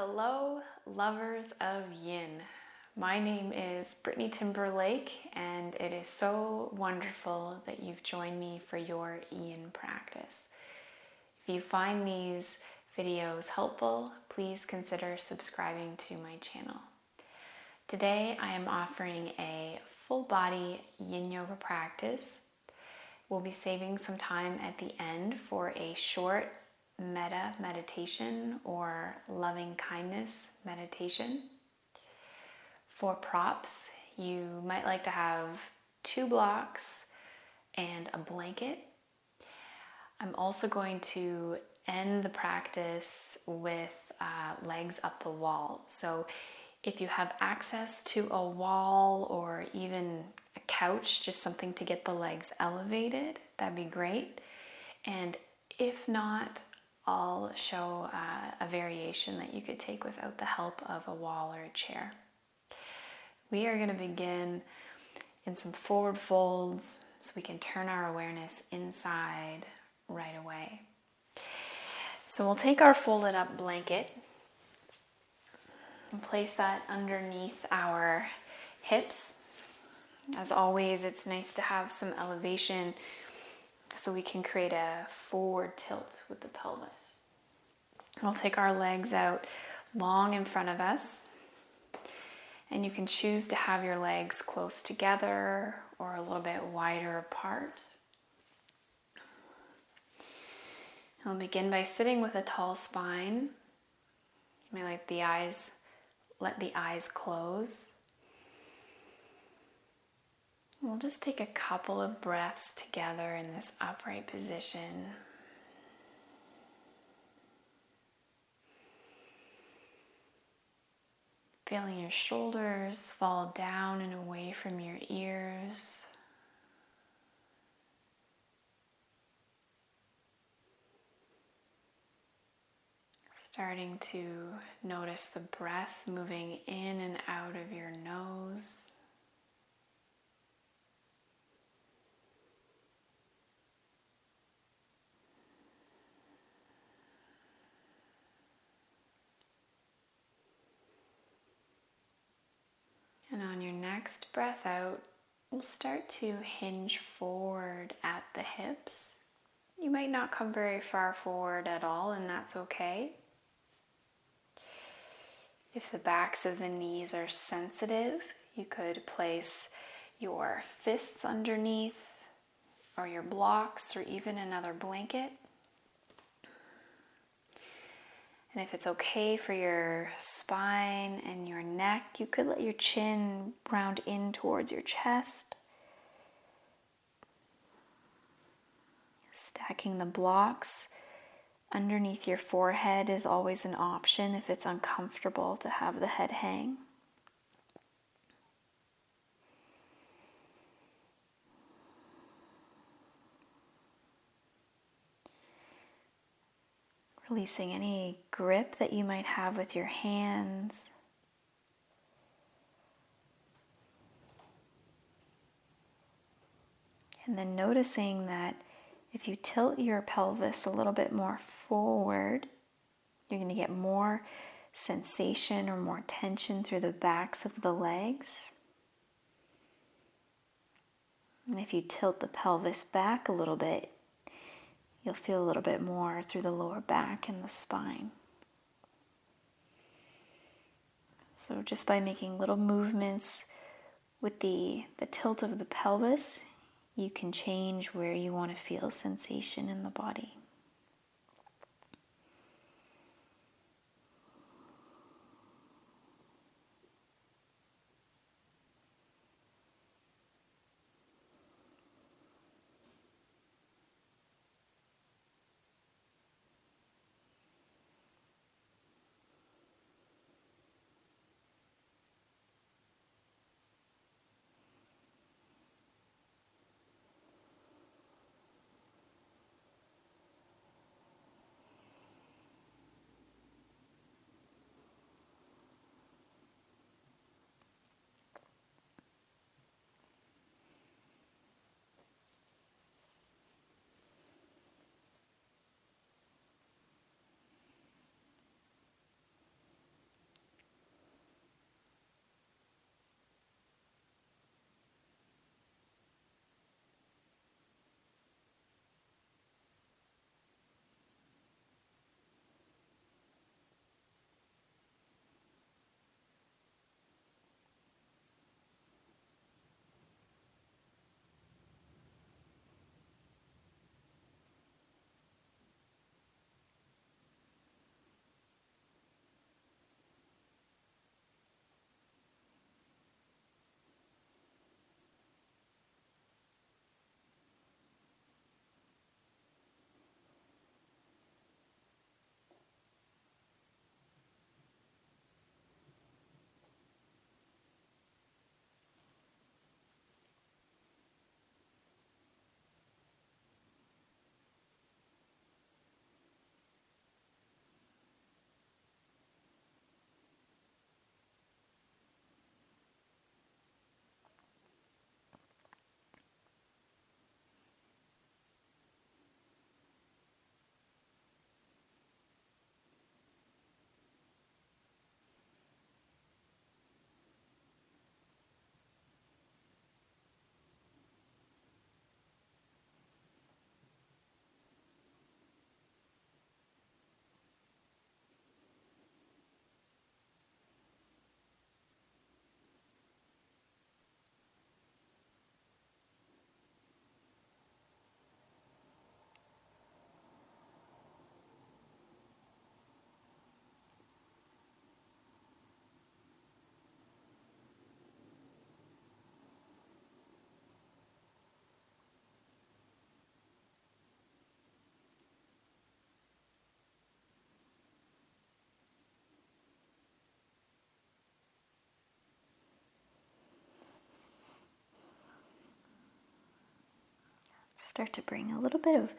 Hello, lovers of yin. My name is Brittany Timberlake, and it is so wonderful that you've joined me for your yin practice. If you find these videos helpful, please consider subscribing to my channel. Today I am offering a full body yin yoga practice. We'll be saving some time at the end for a short Metta Meditation or loving kindness meditation. For props, you might like to have 2 blocks and a blanket. I'm also going to end the practice with legs up the wall. So if you have access to a wall or even a couch, just something to get the legs elevated, that'd be great. And if not, I'll show a variation that you could take without the help of a wall or a chair. We are going to begin in some forward folds so we can turn our awareness inside right away. So we'll take our folded up blanket and place that underneath our hips. As always, it's nice to have some elevation so we can create a forward tilt with the pelvis. We'll take our legs out long in front of us, and you can choose to have your legs close together or a little bit wider apart. We'll begin by sitting with a tall spine. You may let the eyes close. We'll just take a couple of breaths together in this upright position. Feeling your shoulders fall down and away from your ears. Starting to notice the breath moving in and out of your nose. And on your next breath out, we'll start to hinge forward at the hips. You might not come very far forward at all, and that's okay. If the backs of the knees are sensitive, you could place your fists underneath or your blocks or even another blanket. And if it's okay for your spine and your neck, you could let your chin round in towards your chest. Stacking the blocks underneath your forehead is always an option if it's uncomfortable to have the head hang. Releasing any grip that you might have with your hands. And then noticing that if you tilt your pelvis a little bit more forward, you're going to get more sensation or more tension through the backs of the legs. And if you tilt the pelvis back a little bit, you'll feel a little bit more through the lower back and the spine. So just by making little movements with the tilt of the pelvis, you can change where you want to feel sensation in the body. Start to bring a little bit of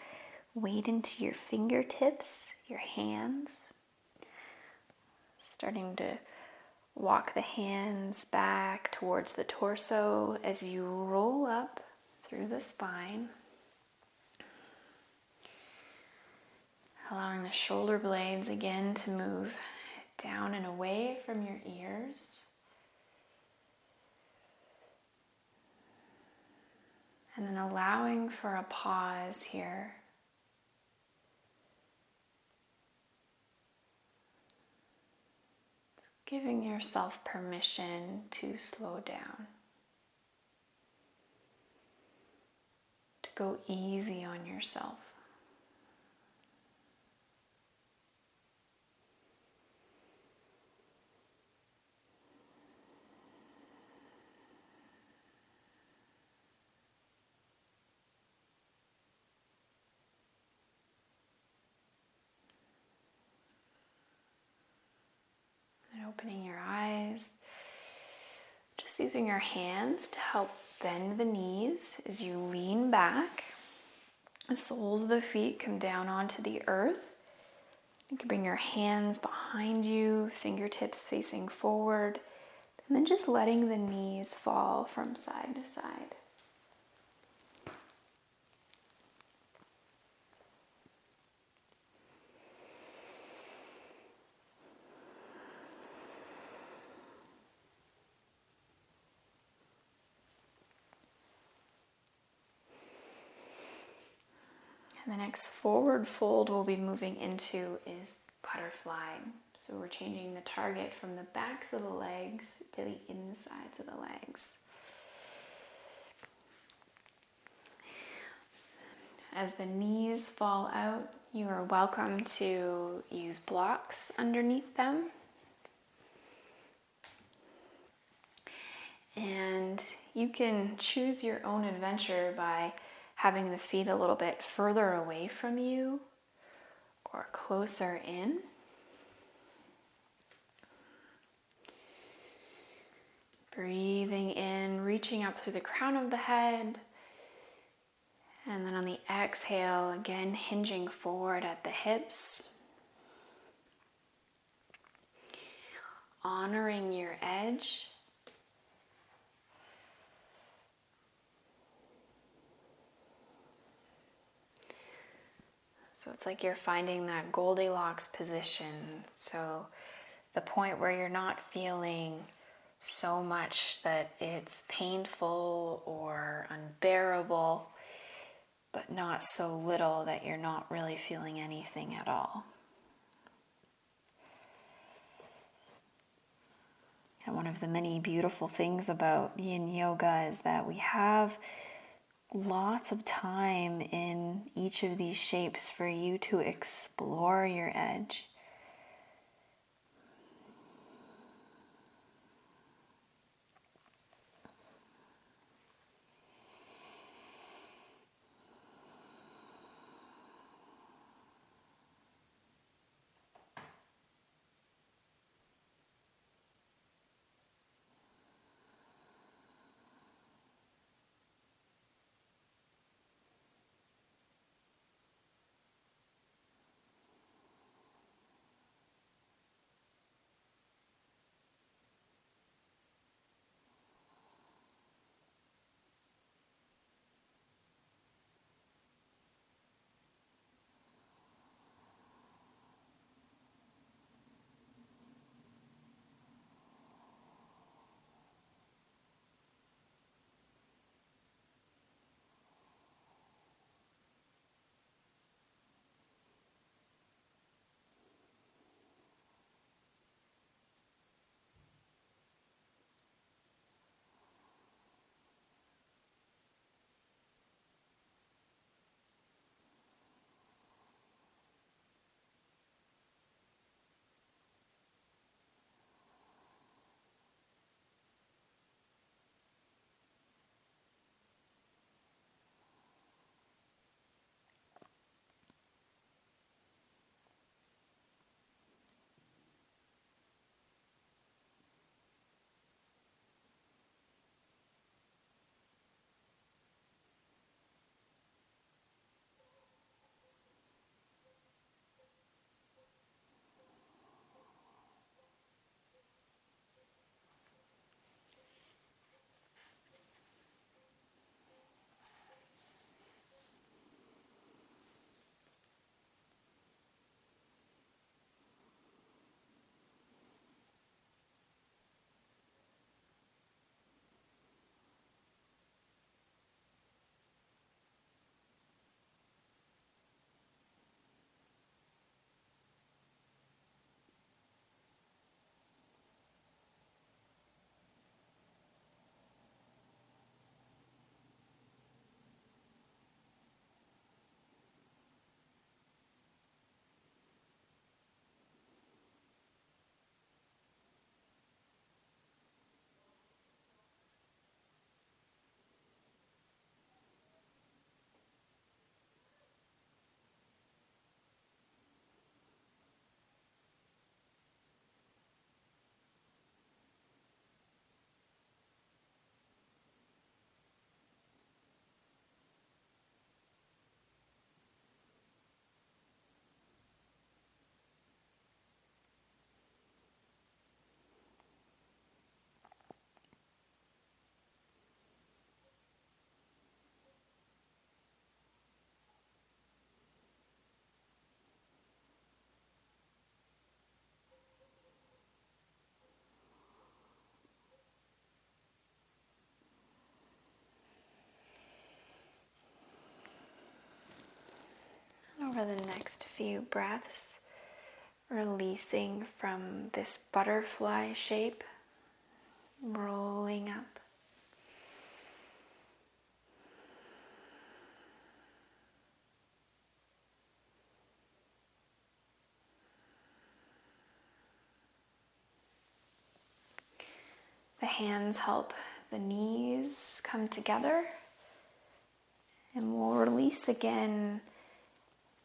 weight into your fingertips, your hands. Starting to walk the hands back towards the torso as you roll up through the spine. Allowing the shoulder blades again to move down and away from your ears. And then allowing for a pause here. Giving yourself permission to slow down. To go easy on yourself. Opening your eyes, just using your hands to help bend the knees as you lean back. The soles of the feet come down onto the earth. You can bring your hands behind you, fingertips facing forward, and then just letting the knees fall from side to side. And the next forward fold we'll be moving into is butterfly. So we're changing the target from the backs of the legs to the insides of the legs. As the knees fall out, you are welcome to use blocks underneath them. And you can choose your own adventure by having the feet a little bit further away from you or closer in. Breathing in, reaching up through the crown of the head. And then on the exhale, again, hinging forward at the hips. Honoring your edge. So it's like you're finding that Goldilocks position. So the point where you're not feeling so much that it's painful or unbearable, but not so little that you're not really feeling anything at all. And one of the many beautiful things about yin yoga is that we have lots of time in each of these shapes for you to explore your edge. for the next few breaths, releasing from this butterfly shape, rolling up. The hands help the knees come together, and we'll release again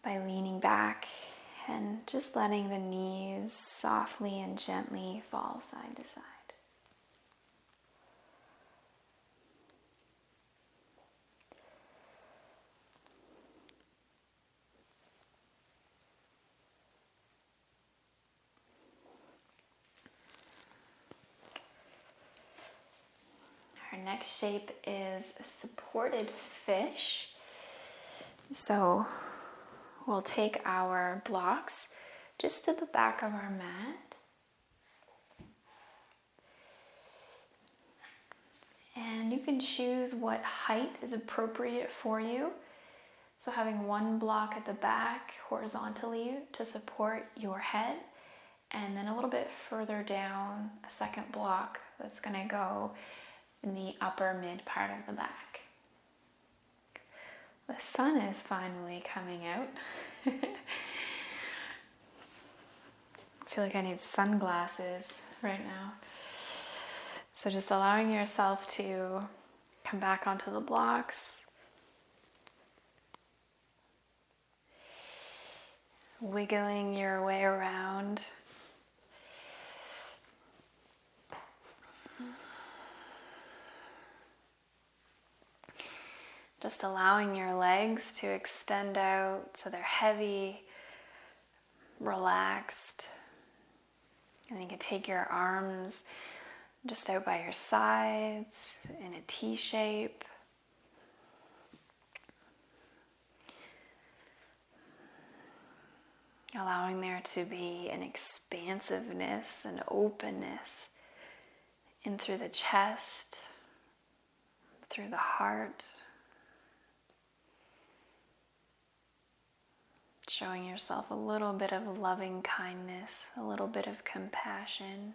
by leaning back and just letting the knees softly and gently fall side to side. Our next shape is a supported fish. So we'll take our blocks just to the back of our mat. And you can choose what height is appropriate for you. So having one block at the back horizontally to support your head, and then a little bit further down, a second block that's going to go in the upper mid part of the back. The sun is finally coming out. I feel like I need sunglasses right now. So just allowing yourself to come back onto the blocks. Wiggling your way around. Just allowing your legs to extend out so they're heavy, relaxed. And you can take your arms just out by your sides in a T shape. Allowing there to be an expansiveness and openness in through the chest, through the heart. Showing yourself a little bit of loving kindness, a little bit of compassion.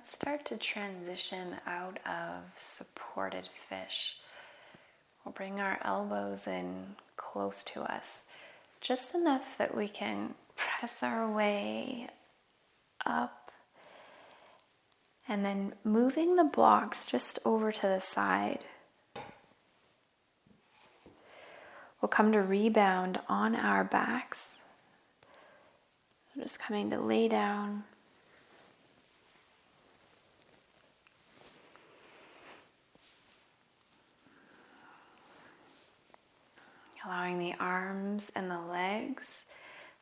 let's start to transition out of supported fish. We'll bring our elbows in close to us, just enough that we can press our way up, and then moving the blocks just over to the side. We'll come to rebound on our backs. Just coming to lay down. Allowing the arms and the legs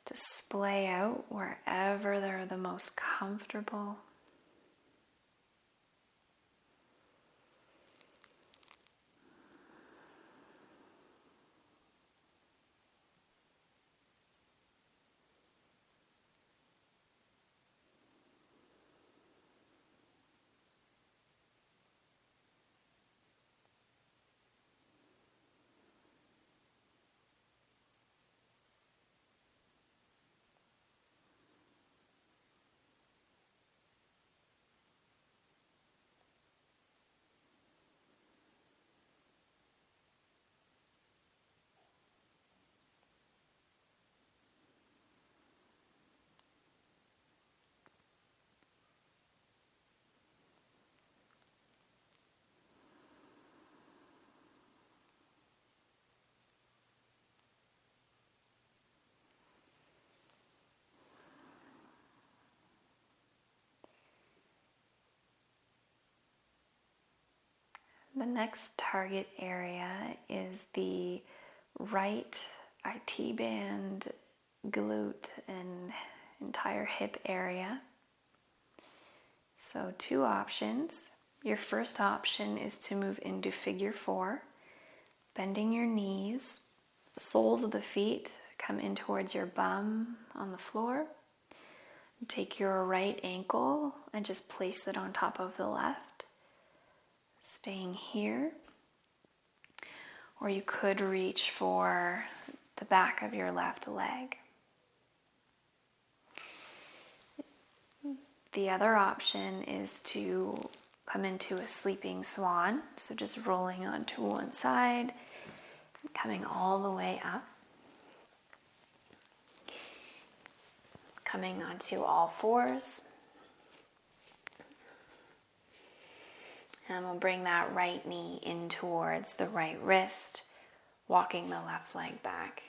to splay out wherever they're the most comfortable. The next target area is the right IT band, glute, and entire hip area. So 2 options. Your first option is to move into figure 4, bending your knees. The soles of the feet come in towards your bum on the floor. Take your right ankle and just place it on top of the left. Staying here, or you could reach for the back of your left leg. The other option is to come into a sleeping swan, so just rolling onto one side, coming all the way up, coming onto all fours. And we'll bring that right knee in towards the right wrist, walking the left leg back.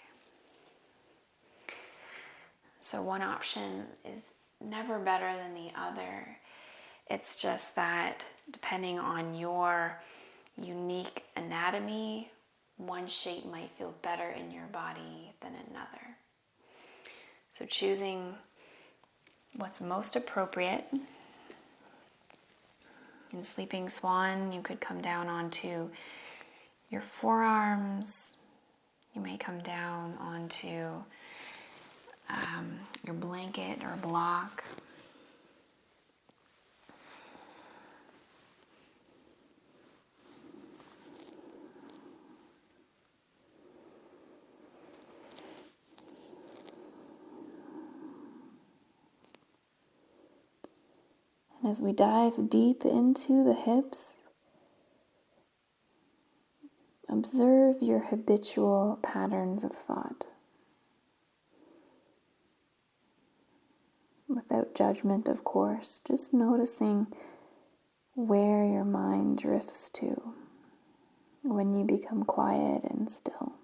So one option is never better than the other. It's just that depending on your unique anatomy, one shape might feel better in your body than another. So choosing what's most appropriate. In Sleeping Swan, you could come down onto your forearms. You may come down onto your blanket or block. As we dive deep into the hips, observe your habitual patterns of thought. Without judgment, of course, just noticing where your mind drifts to when you become quiet and still.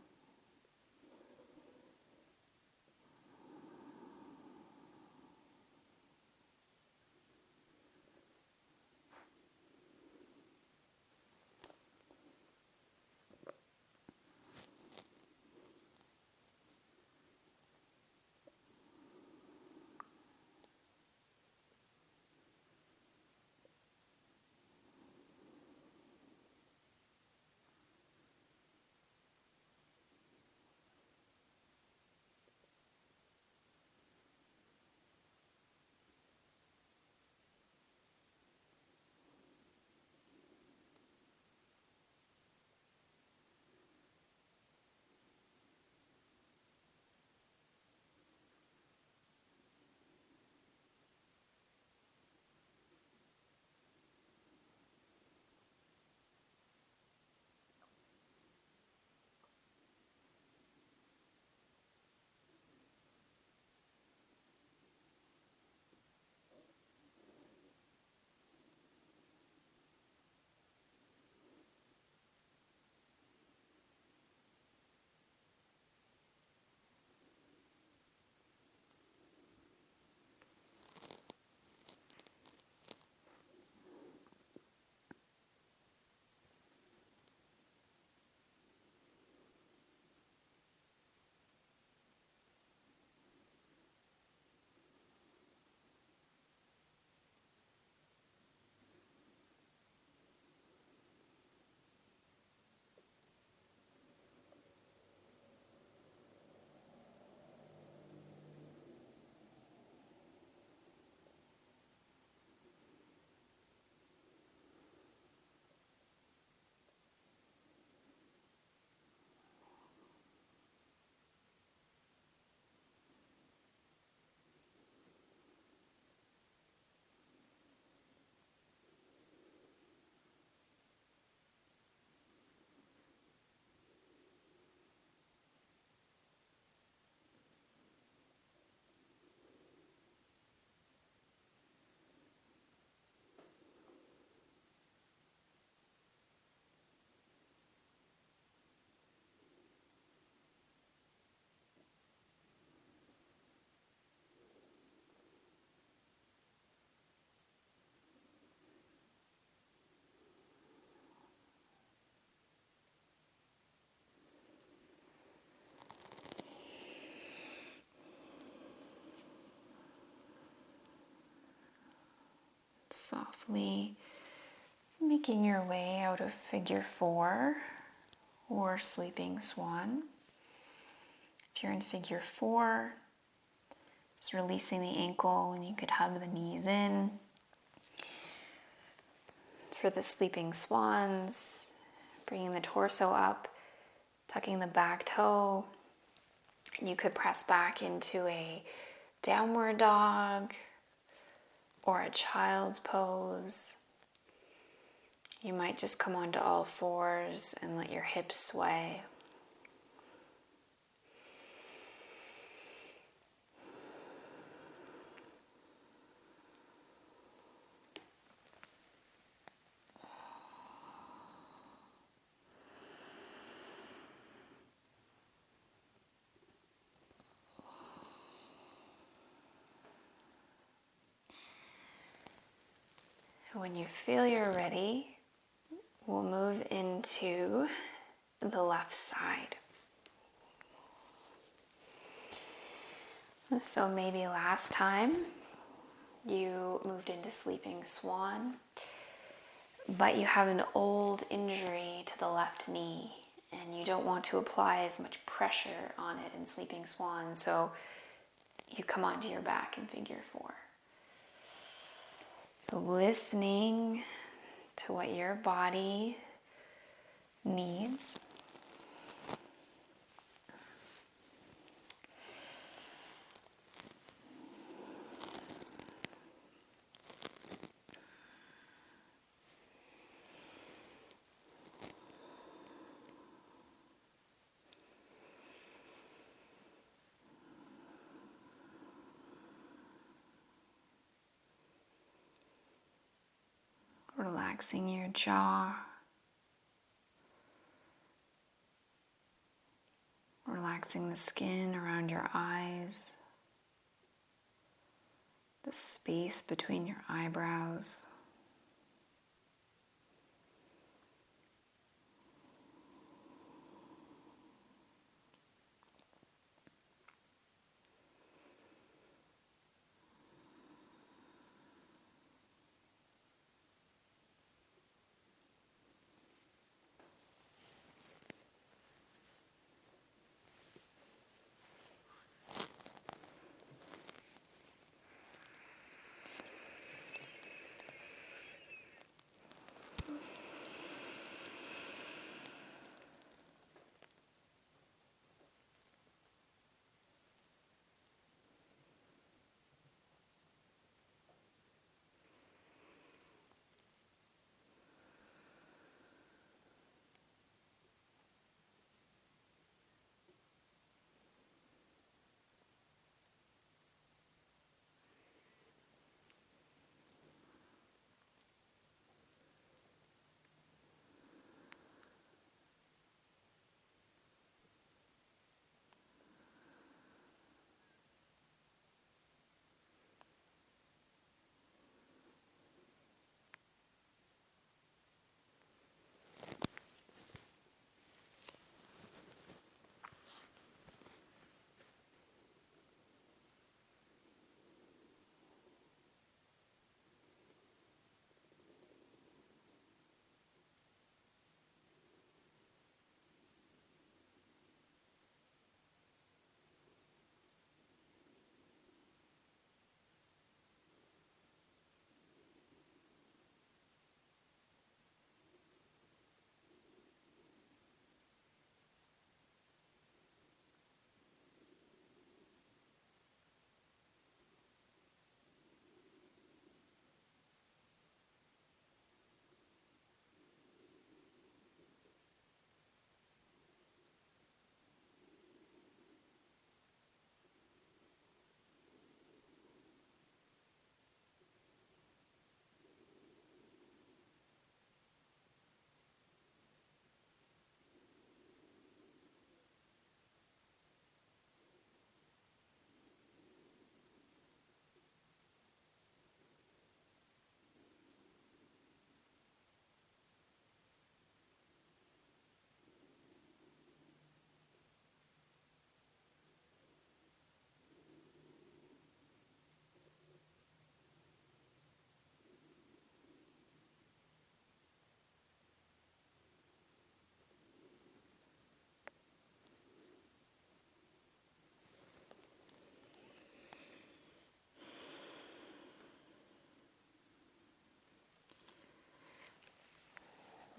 Gently making your way out of figure 4 or sleeping swan. If you're in figure 4, just releasing the ankle, and you could hug the knees in. For the sleeping swans, bringing the torso up, tucking the back toe, and you could press back into a downward dog or a child's pose. You might just come onto all fours and let your hips sway. When you feel you're ready, we'll move into the left side. So maybe last time you moved into sleeping swan, but you have an old injury to the left knee and you don't want to apply as much pressure on it in sleeping swan, so you come onto your back in figure 4. So listening to what your body needs. Relaxing your jaw, relaxing the skin around your eyes, the space between your eyebrows.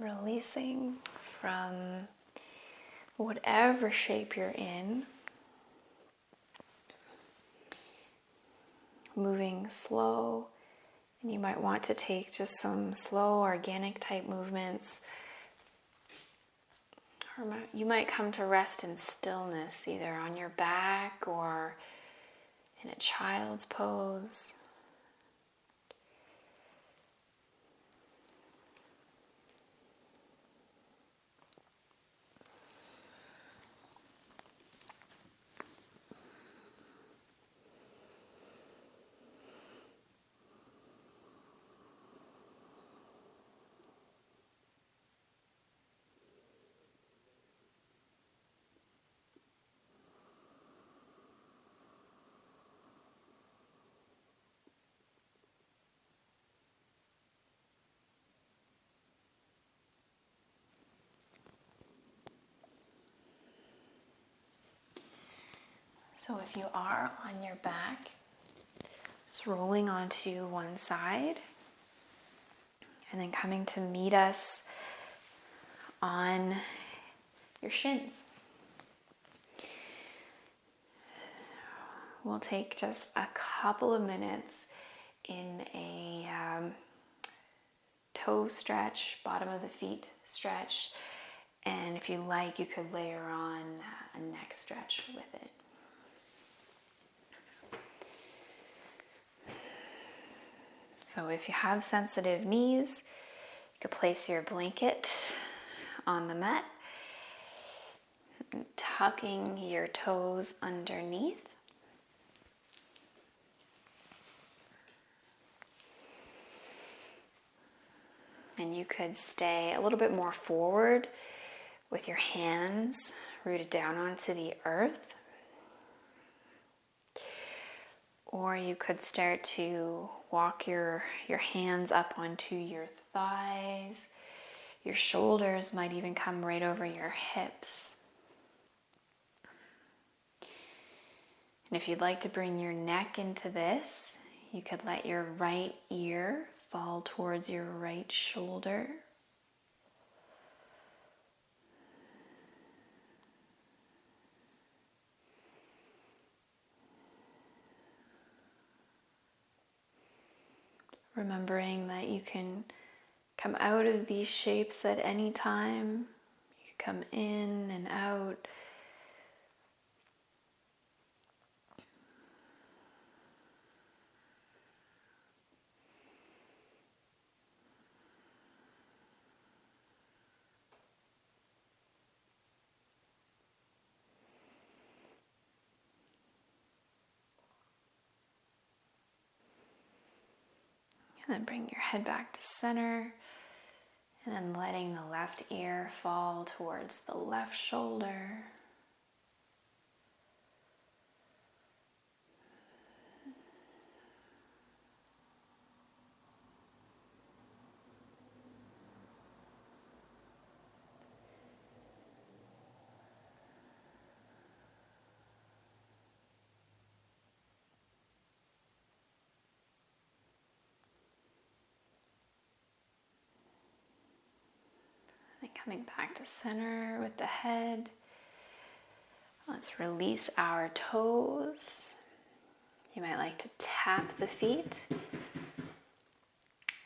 Releasing from whatever shape you're in. Moving slow, and you might want to take just some slow organic type movements, or you might come to rest in stillness either on your back or in a child's pose. So if you are on your back, just rolling onto one side and then coming to meet us on your shins. We'll take just a couple of minutes in a toe stretch, bottom of the feet stretch, and if you like, you could layer on a neck stretch with it. So if you have sensitive knees, you could place your blanket on the mat, tucking your toes underneath. And you could stay a little bit more forward with your hands rooted down onto the earth. Or you could start to walk your hands up onto your thighs. Your shoulders might even come right over your hips. And if you'd like to bring your neck into this, you could let your right ear fall towards your right shoulder. Remembering that you can come out of these shapes at any time. You can come in and out. And then bring your head back to center. And then letting the left ear fall towards the left shoulder. Coming back to center with the head. Let's release our toes. You might like to tap the feet,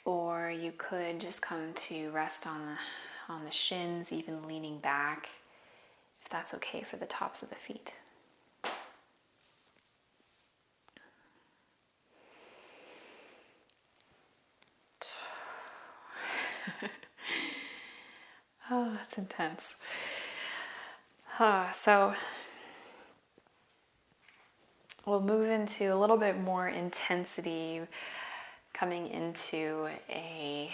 or you could just come to rest on the shins, even leaning back, if that's okay for the tops of the feet. Oh, that's intense. So we'll move into a little bit more intensity, coming into a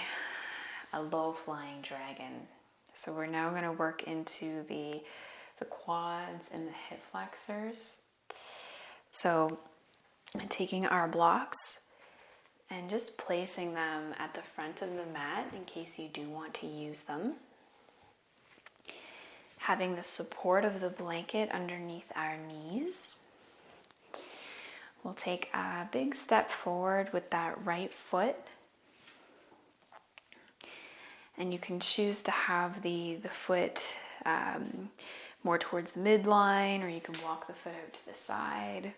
low-flying dragon. So we're now going to work into the quads and the hip flexors. So taking our blocks and just placing them at the front of the mat in case you do want to use them. Having the support of the blanket underneath our knees. We'll take a big step forward with that right foot And you can choose to have the foot more towards the midline, or you can walk the foot out to the side.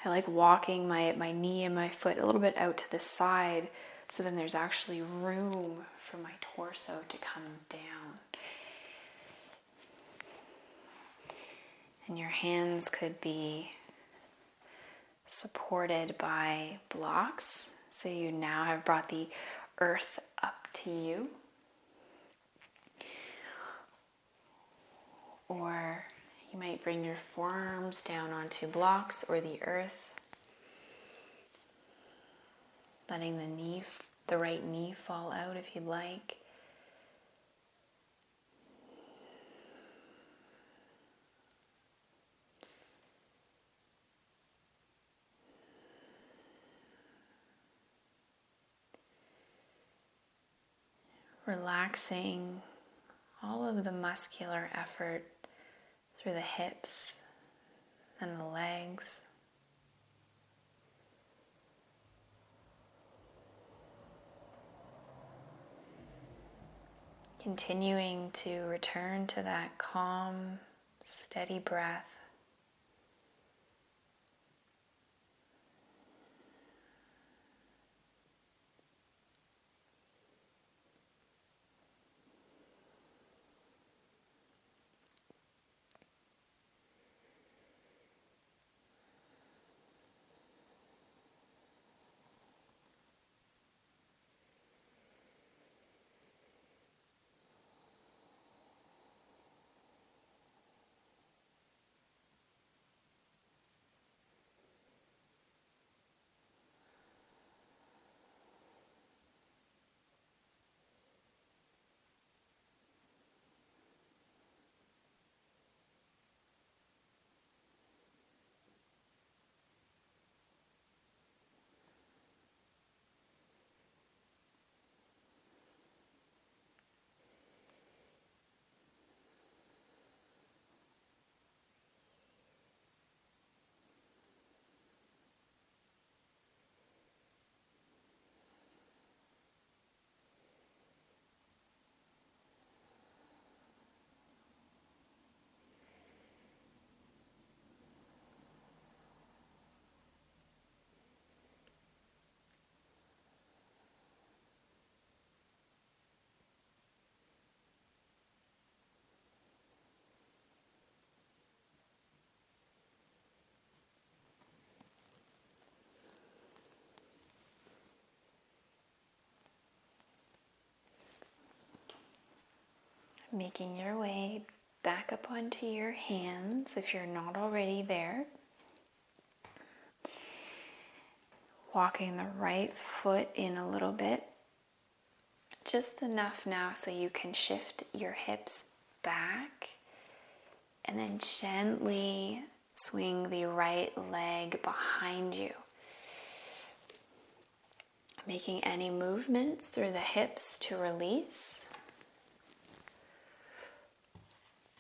I like walking my knee and my foot a little bit out to the side, so then there's actually room for my torso to come down. And your hands could be supported by blocks, so you now have brought the earth up to you. Or you might bring your forearms down onto blocks or the earth, letting the right knee fall out if you'd like. Relaxing all of the muscular effort through the hips and the legs. Continuing to return to that calm, steady breath. Making your way back up onto your hands if you're not already there. Walking the right foot in a little bit, just enough now so you can shift your hips back, and then gently swing the right leg behind you. Making any movements through the hips to release.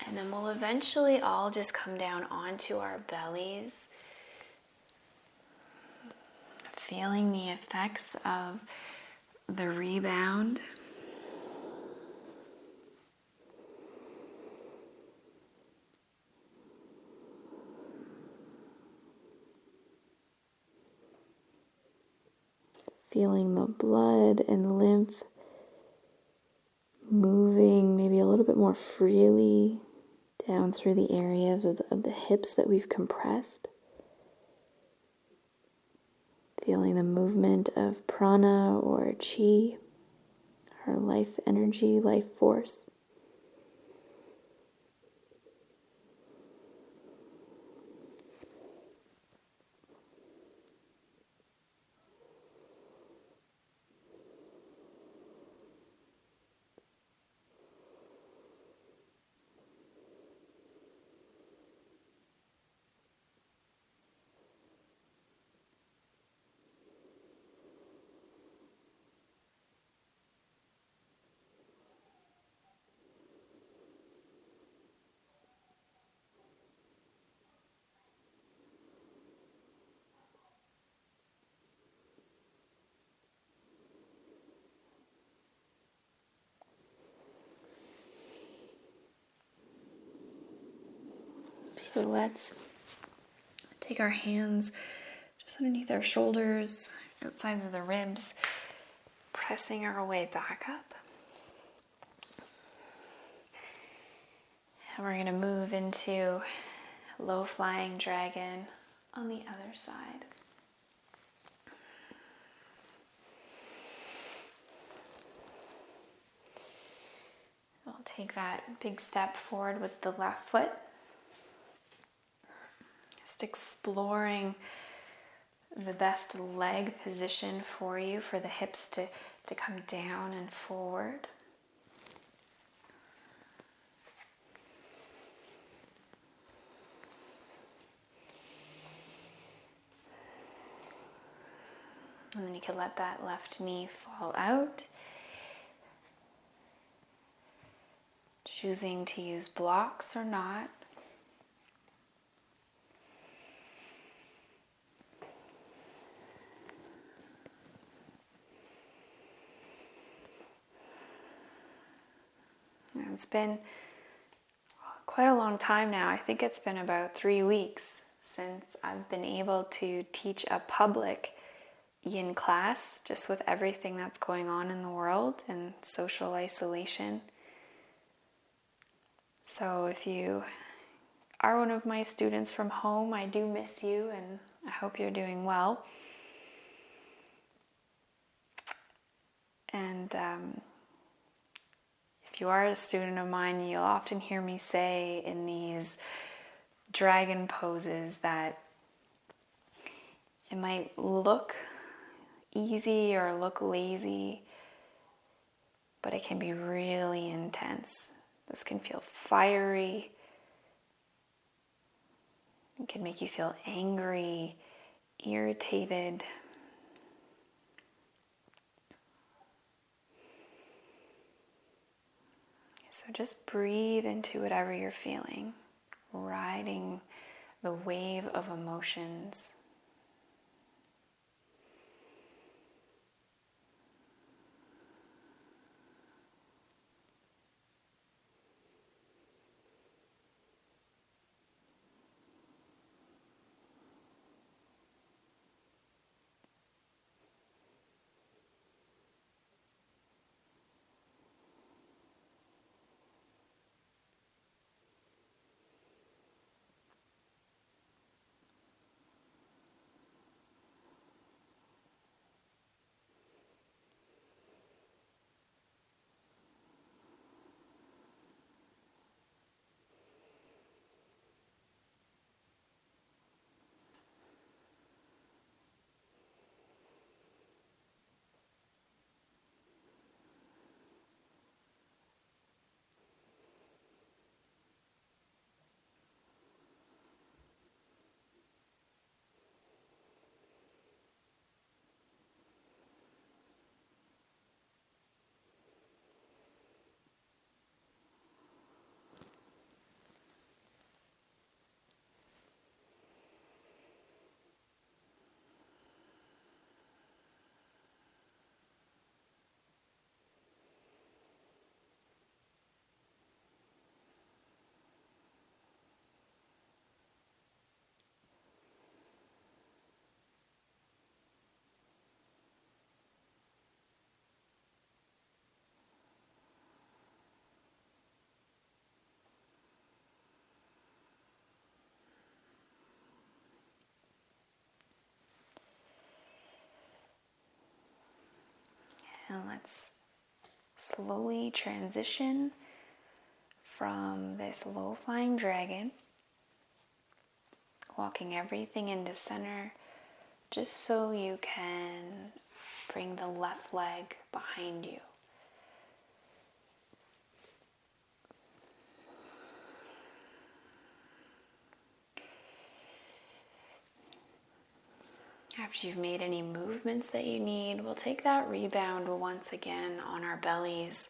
And then we'll eventually all just come down onto our bellies, feeling the effects of the rebound. Feeling the blood and lymph moving maybe a little bit more freely down through the areas of the hips that we've compressed. Feeling the movement of prana or chi, our life energy, life force. So let's take our hands just underneath our shoulders, outsides of the ribs, pressing our way back up. And we're going to move into low flying dragon on the other side. We'll take that big step forward with the left foot. Just exploring the best leg position for you, for the hips to come down and forward. And then you can let that left knee fall out. Choosing to use blocks or not. It's been quite a long time now. I think it's been about 3 weeks since I've been able to teach a public yin class, just with everything that's going on in the world and social isolation. So if you are one of my students from home, I do miss you and I hope you're doing well. And if you are a student of mine, you'll often hear me say in these dragon poses that it might look easy or look lazy, but it can be really intense. This can feel fiery. It can make you feel angry, irritated. So just breathe into whatever you're feeling, riding the wave of emotions. And let's slowly transition from this low-flying dragon, walking everything into center, just so you can bring the left leg behind you. After you've made any movements that you need, we'll take that rebound once again on our bellies.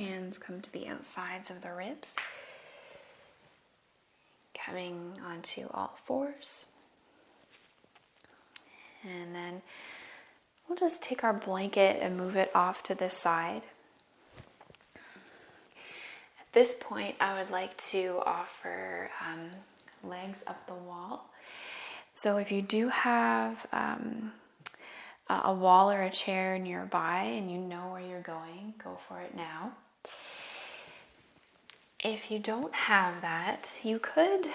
Hands come to the outsides of the ribs. Coming onto all fours. And then we'll just take our blanket and move it off to the side. At this point, I would like to offer legs up the wall. So if you do have a wall or a chair nearby and you know where you're going, go for it now. If you don't have that, you could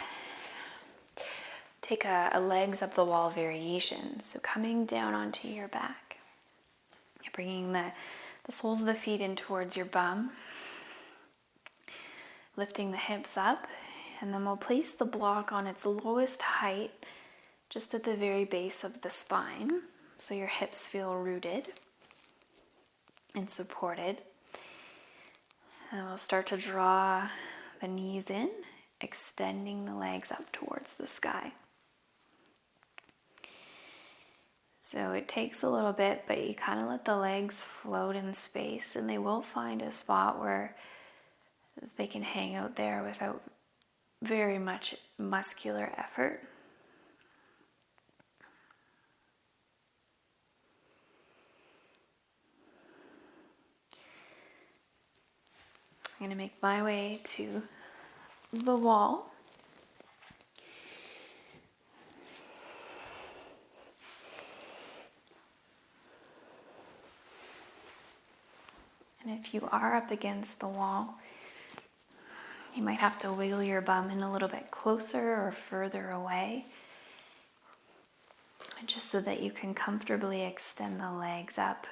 take a legs up the wall variation. So coming down onto your back, bringing the soles of the feet in towards your bum, lifting the hips up, and then we'll place the block on its lowest height, just at the very base of the spine, so your hips feel rooted and supported. And we'll start to draw the knees in, extending the legs up towards the sky. So it takes a little bit, but you kind of let the legs float in space, and they will find a spot where they can hang out there without very much muscular effort. I'm going to make my way to the wall. And if you are up against the wall, you might have to wiggle your bum in a little bit closer or further away, just so that you can comfortably extend the legs up.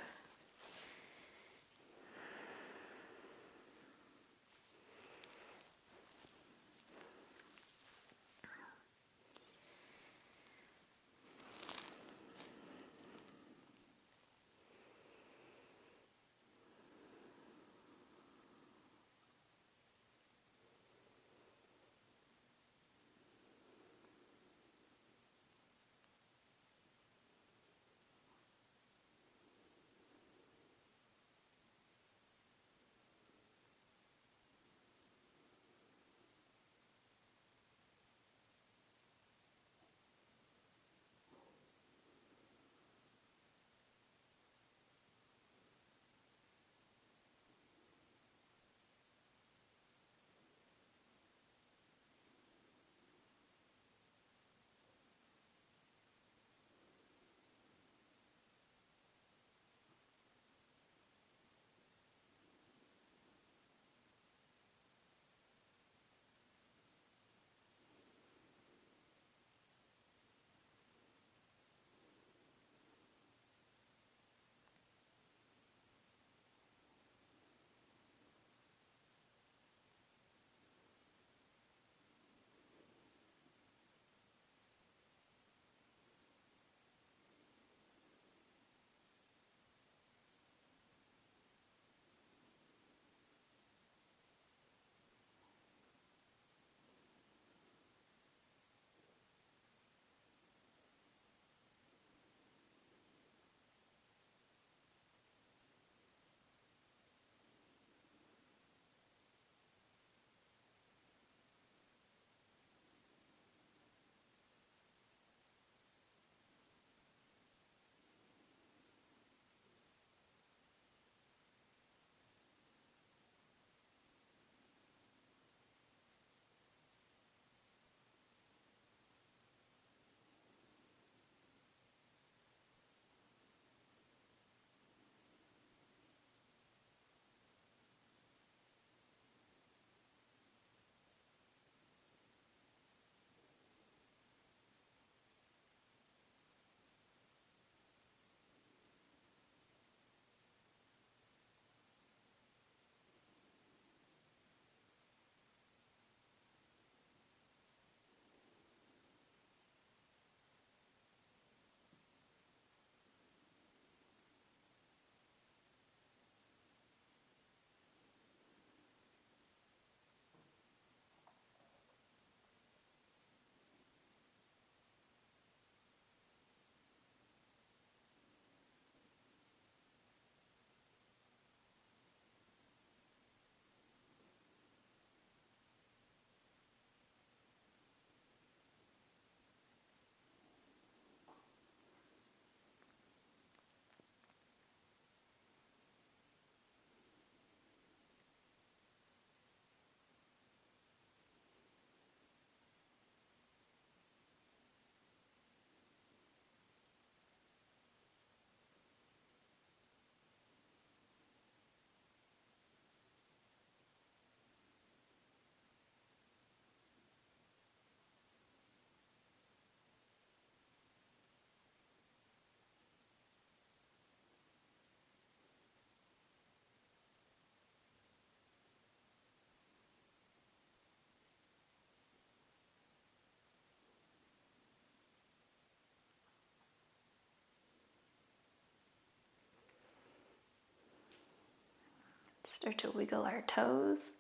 Start to wiggle our toes.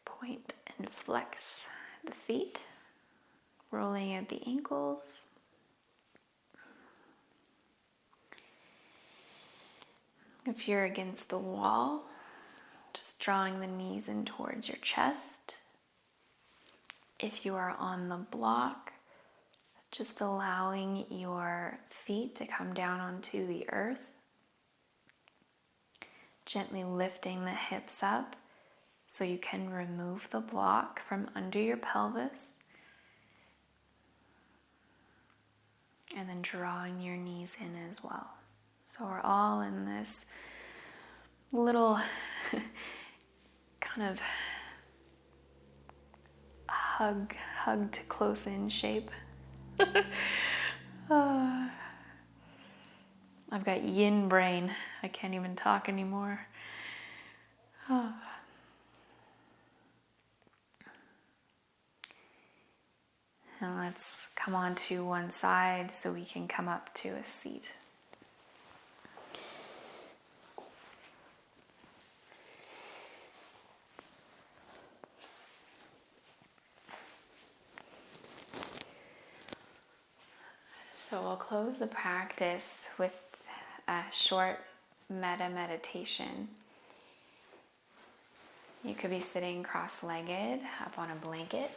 Point and flex the feet, rolling at the ankles. If you're against the wall, just drawing the knees in towards your chest. If you are on the block, just allowing your feet to come down onto the earth. Gently lifting the hips up so you can remove the block from under your pelvis. And then drawing your knees in as well. So we're all in this little kind of hugged close in shape. I've got yin brain. I can't even talk anymore. And let's come onto one side so we can come up to a seat. So we'll close the practice with a short Metta Meditation. You could be sitting cross-legged up on a blanket,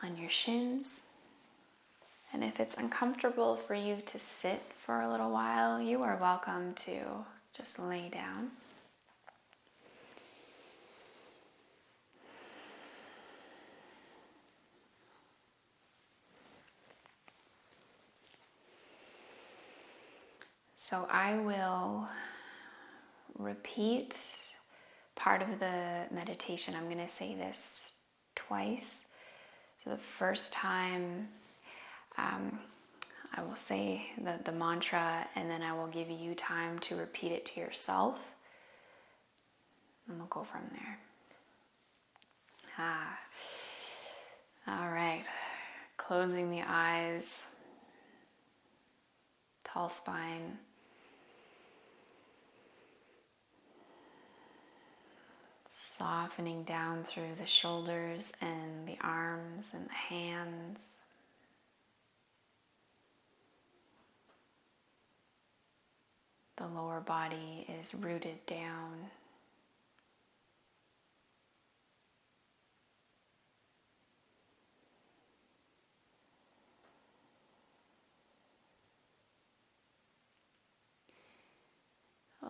on your shins. And if it's uncomfortable for you to sit for a little while, you are welcome to just lay down. So I will repeat part of the meditation. I'm going to say this twice. So the first time I will say the mantra, and then I will give you time to repeat it to yourself. And we'll go from there. All right. Closing the eyes. Tall spine. Softening down through the shoulders and the arms and the hands. The lower body is rooted down.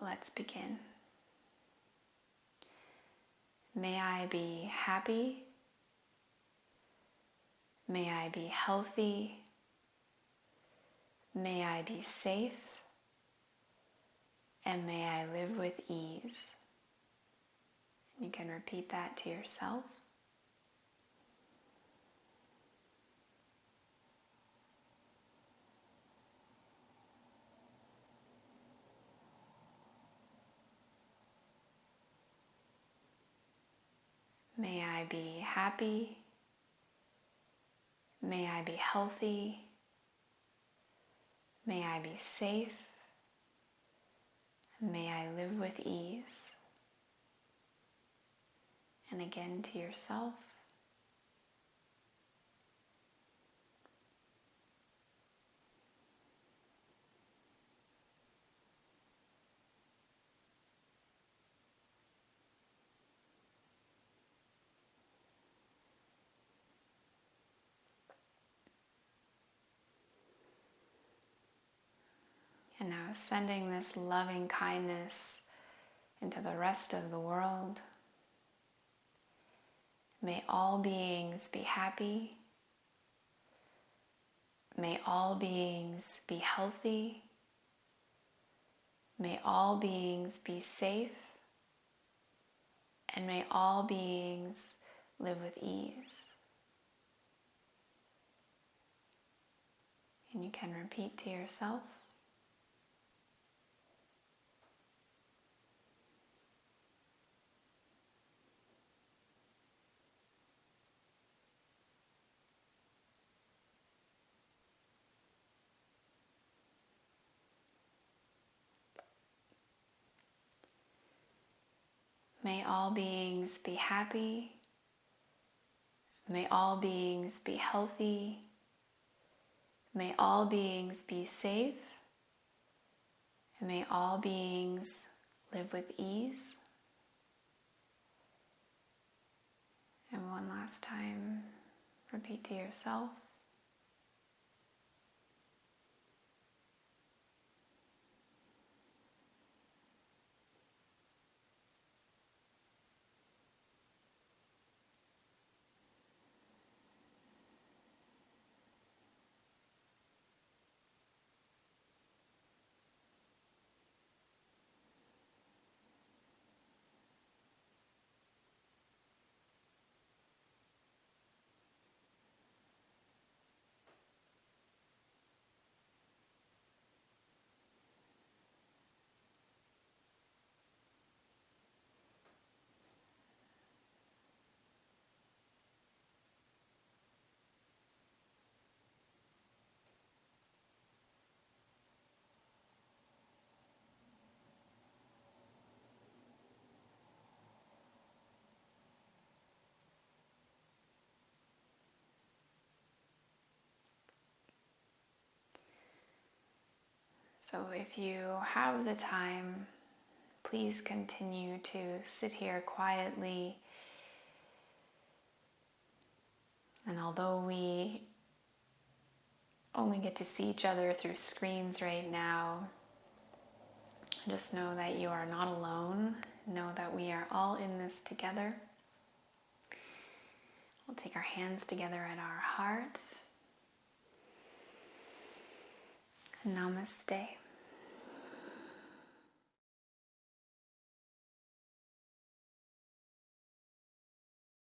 Let's begin. May I be happy. May I be healthy. May I be safe. And may I live with ease. You can repeat that to yourself. May I be happy. May I be healthy. May I be safe. May I live with ease. And again to yourself. And now sending this loving kindness into the rest of the world. May all beings be happy. May all beings be healthy. May all beings be safe. And may all beings live with ease. And you can repeat to yourself. May all beings be happy. May all beings be healthy. May all beings be safe. And may all beings live with ease. And one last time, repeat to yourself. So if you have the time, please continue to sit here quietly. And although we only get to see each other through screens right now, just know that you are not alone. Know that we are all in this together. We'll take our hands together at our hearts. Namaste.